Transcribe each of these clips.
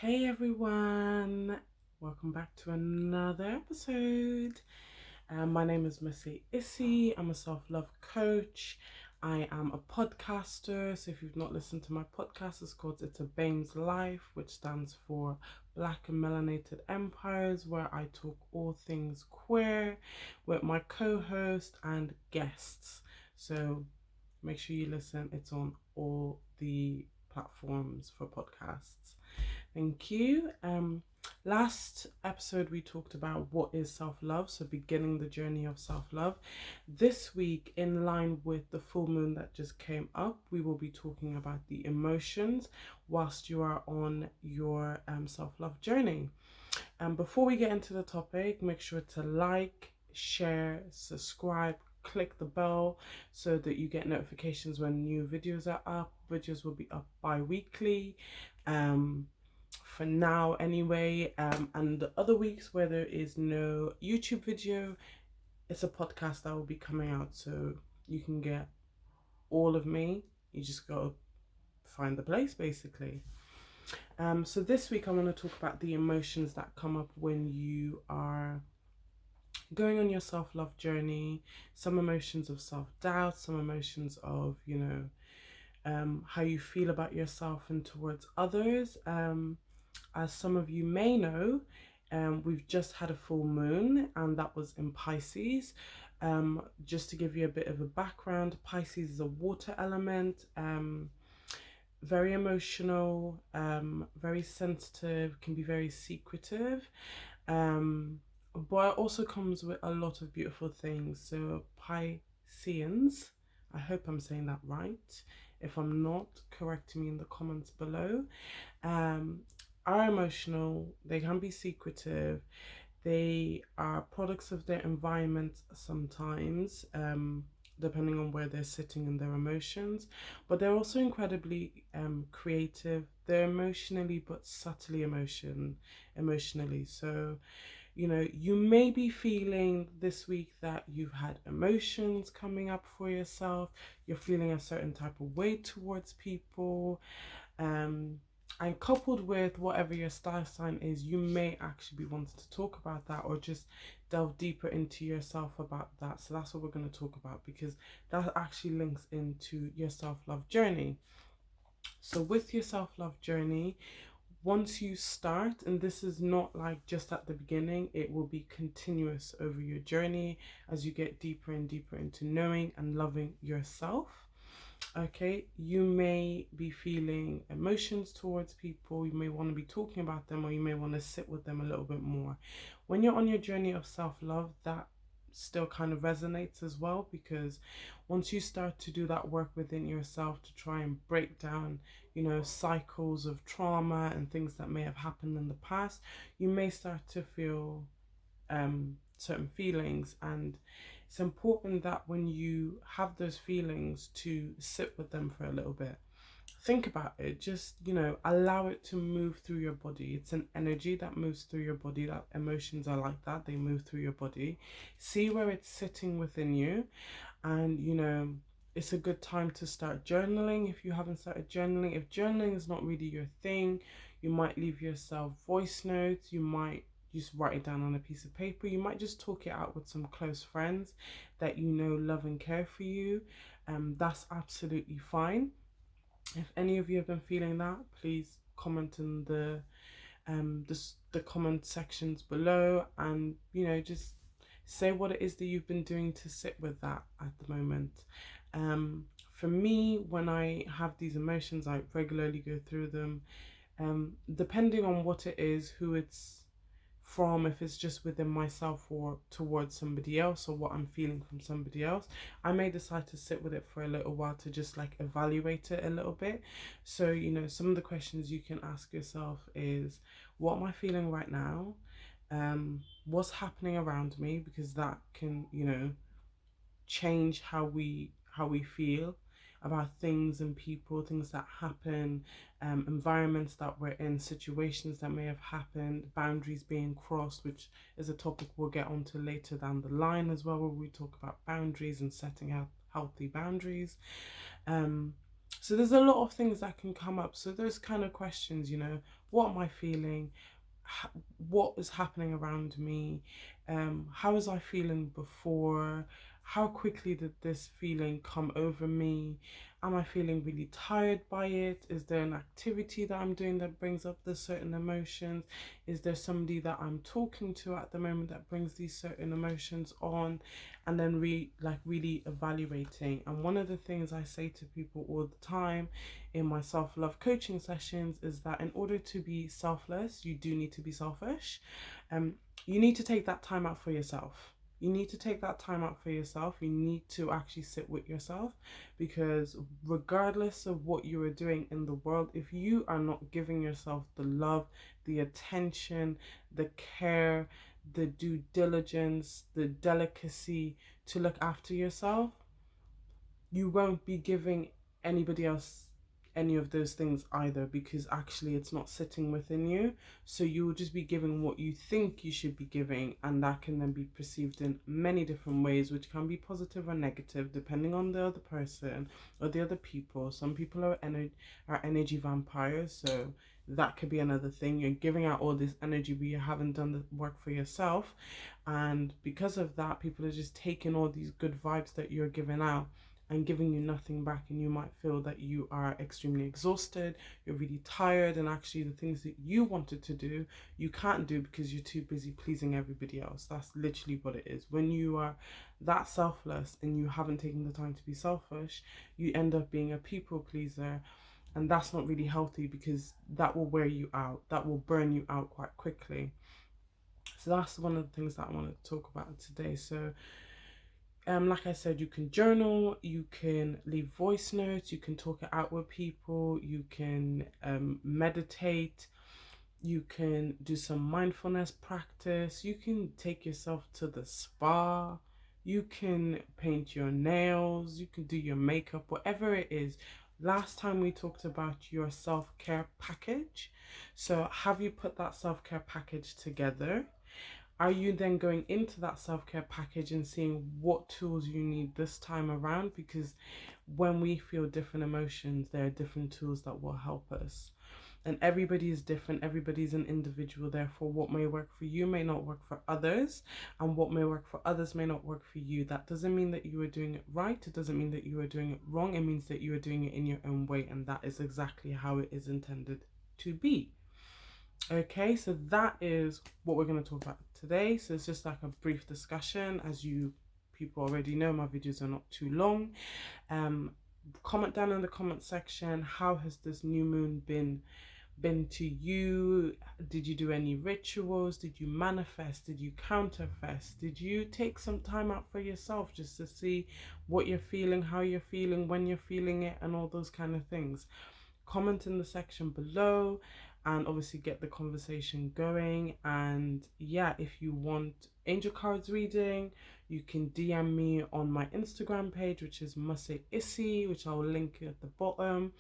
Hey everyone, welcome back to another episode. My name is Missy Issy. I'm a self love coach. I am a podcaster. So if you've not listened to my podcast, it's called It's a BAME's Life, which stands for Black and Melanated Empires, where I talk all things queer with my co host and guests. So make sure you listen, it's on all the platforms for podcasts. Thank you. Last episode we talked about what is self-love, so beginning the journey of self-love. This week, in line with the full moon that just came up, we will be talking about the emotions whilst you are on your self-love journey. And before we get into the topic, make sure to like, share, subscribe, click the bell so that you get notifications when new videos are up. Videos will be up bi-weekly. For now anyway, and the other weeks where there is no YouTube video, it's a podcast that will be coming out, so you can get all of me. You just gotta find the place basically. So this week I want to talk about the emotions that come up when you are going on your self-love journey. Some emotions of self-doubt, some emotions of how you feel about yourself and towards others. As some of you may know, we've just had a full moon, and that was in Pisces. Just to give you a bit of a background, Pisces is a water element, very emotional, very sensitive, can be very secretive, but it also comes with a lot of beautiful things. So Pisceans, I hope I'm saying that right. If I'm not, correct me in the comments below. Um, are emotional, they can be secretive, they are products of their environment sometimes, depending on where they're sitting in their emotions, but they're also incredibly creative. They're emotionally but subtly emotionally. So you may be feeling this week that you've had emotions coming up for yourself, you're feeling a certain type of way towards people, um, and coupled with whatever your star sign is, you may actually be wanting to talk about that or just delve deeper into yourself about that. So that's what we're going to talk about, because that actually links into your self-love journey. So with your self-love journey, once you start, and this is not like just at the beginning, it will be continuous over your journey as you get deeper and deeper into knowing and loving yourself. Okay, you may be feeling emotions towards people, you may want to be talking about them, or you may want to sit with them a little bit more. When you're on your journey of self-love, that still kind of resonates as well, because once you start to do that work within yourself to try and break down cycles of trauma and things that may have happened in the past, you may start to feel certain feelings, and it's important that when you have those feelings to sit with them for a little bit. Think about it, just allow it to move through your body. It's an energy that moves through your body. That emotions are like that, they move through your body. See where it's sitting within you, and it's a good time to start journaling. If you haven't started journaling, if journaling is not really your thing, you might leave yourself voice notes, you might just write it down on a piece of paper, you might just talk it out with some close friends that love and care for you. That's absolutely fine. If any of you have been feeling that, please comment in the comment sections below, and just say what it is that you've been doing to sit with that at the moment. For me, when I have these emotions, I regularly go through them, depending on what it is, who it's from, if it's just within myself or towards somebody else, or what I'm feeling from somebody else, I may decide to sit with it for a little while to just like evaluate it a little bit. So some of the questions you can ask yourself is, what am I feeling right now? What's happening around me, because that can change how we feel about things and people, things that happen, environments that we're in, situations that may have happened, boundaries being crossed, which is a topic we'll get onto later down the line as well, where we talk about boundaries and setting out healthy boundaries. So there's a lot of things that can come up. So those kind of questions, what am I feeling? What is happening around me? How was I feeling before? How quickly did this feeling come over me? Am I feeling really tired by it? Is there an activity that I'm doing that brings up the certain emotions? Is there somebody that I'm talking to at the moment that brings these certain emotions on? And then really evaluating. And one of the things I say to people all the time in my self-love coaching sessions is that in order to be selfless, you do need to be selfish. You need to take that time out for yourself. You need to take that time out for yourself. You need to actually sit with yourself, because regardless of what you are doing in the world, if you are not giving yourself the love, the attention, the care, the due diligence, the delicacy to look after yourself, you won't be giving anybody else any of those things either, because actually it's not sitting within you. So you will just be giving what you think you should be giving, and that can then be perceived in many different ways, which can be positive or negative depending on the other person or the other people. Some people are energy vampires, so that could be another thing. You're giving out all this energy but you haven't done the work for yourself, and because of that, people are just taking all these good vibes that you're giving out and giving you nothing back, and you might feel that you are extremely exhausted, you're really tired, and actually the things that you wanted to do you can't do because you're too busy pleasing everybody else. That's literally what it is. When you are that selfless and you haven't taken the time to be selfish, you end up being a people pleaser, and that's not really healthy, because that will wear you out, that will burn you out quite quickly. So that's one of the things that I wanted to talk about today. So like I said, you can journal, you can leave voice notes, you can talk it out with people, you can meditate, you can do some mindfulness practice, you can take yourself to the spa, you can paint your nails, you can do your makeup, whatever it is. Last time we talked about your self-care package. So have you put that self-care package together? Are you then going into that self-care package and seeing what tools you need this time around? Because when we feel different emotions, there are different tools that will help us. And everybody is different, everybody's an individual. Therefore, what may work for you may not work for others, and what may work for others may not work for you. That doesn't mean that you are doing it right, it doesn't mean that you are doing it wrong. It means that you are doing it in your own way, and that is exactly how it is intended to be. Okay, so that is what we're going to talk about today. So it's just like a brief discussion. As you people already know, my videos are not too long. Comment down in the comment section, how has this new moon been to you? Did you do any rituals? Did you manifest? Did you counterfest? Did you take some time out for yourself just to see what you're feeling, how you're feeling, when you're feeling it, and all those kind of things? Comment in the section below and obviously get the conversation going. And yeah, if you want angel cards reading, you can DM me on my Instagram page, which is Mase Issy, which I'll link at the bottom.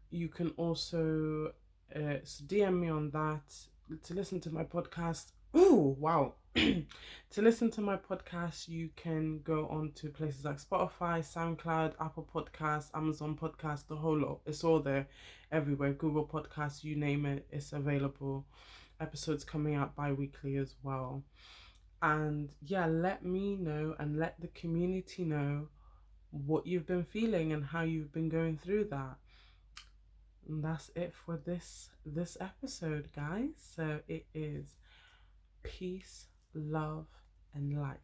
You can also DM me on that to listen to my podcast. Oh wow. To listen to my podcast, you can go on to places like Spotify, SoundCloud, Apple Podcasts, Amazon Podcasts, the whole lot. It's all there, everywhere. Google Podcasts, you name it, it's available. Episodes coming out bi-weekly as well. And yeah, let me know and let the community know what you've been feeling and how you've been going through that. And that's it for this episode, guys. So it is peace, love, and light.